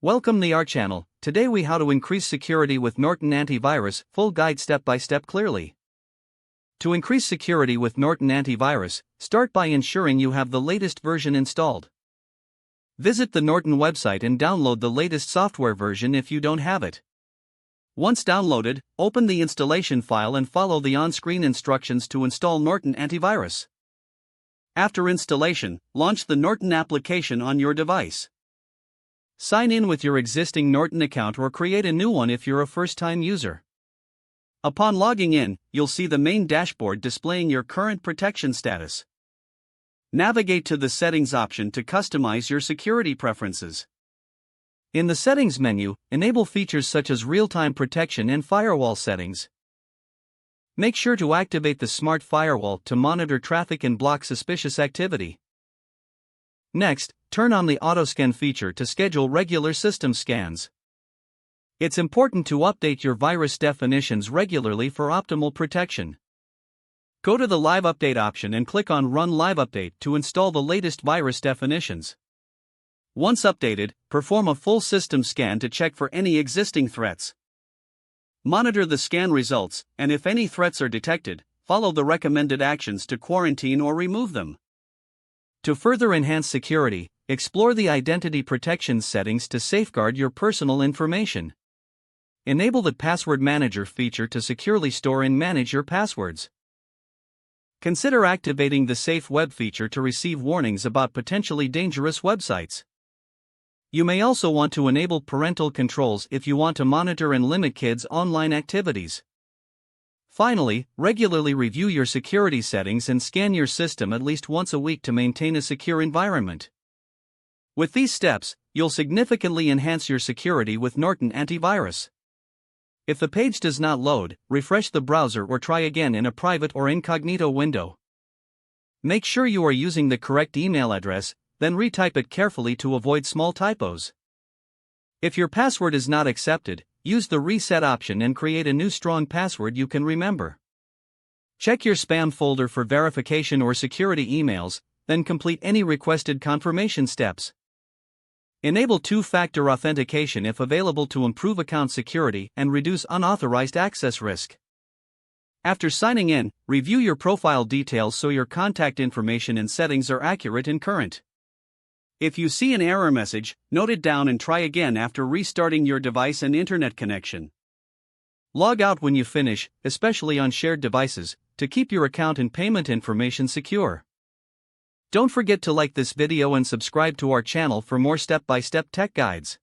Welcome to our channel. Today we how to increase security with Norton Antivirus, full guide step by step clearly. To increase security with Norton Antivirus, start by ensuring you have the latest version installed. Visit the Norton website and download the latest software version if you don't have it. Once downloaded, open the installation file and follow the on-screen instructions to install Norton Antivirus. After installation, launch the Norton application on your device. Sign in with your existing Norton account or create a new one if you're a first-time user. Upon logging in, you'll see the main dashboard displaying your current protection status. Navigate to the Settings option to customize your security preferences. In the Settings menu, enable features such as real-time protection and firewall settings. Make sure to activate the Smart Firewall to monitor traffic and block suspicious activity. Next, turn on the Auto-Scan feature to schedule regular system scans. It's important to update your virus definitions regularly for optimal protection. Go to the Live Update option and click on Run Live Update to install the latest virus definitions. Once updated, perform a full system scan to check for any existing threats. Monitor the scan results, and if any threats are detected, follow the recommended actions to quarantine or remove them. To further enhance security, explore the Identity Protection settings to safeguard your personal information. Enable the Password Manager feature to securely store and manage your passwords. Consider activating the Safe Web feature to receive warnings about potentially dangerous websites. You may also want to enable parental controls if you want to monitor and limit kids' online activities. Finally, regularly review your security settings and scan your system at least once a week to maintain a secure environment. With these steps, you'll significantly enhance your security with Norton Antivirus. If the page does not load, refresh the browser or try again in a private or incognito window. Make sure you are using the correct email address, then retype it carefully to avoid small typos. If your password is not accepted, use the Reset option and create a new strong password you can remember. Check your spam folder for verification or security emails, then complete any requested confirmation steps. Enable two-factor authentication if available to improve account security and reduce unauthorized access risk. After signing in, review your profile details so your contact information and settings are accurate and current. If you see an error message, note it down and try again after restarting your device and internet connection. Log out when you finish, especially on shared devices, to keep your account and payment information secure. Don't forget to like this video and subscribe to our channel for more step-by-step tech guides.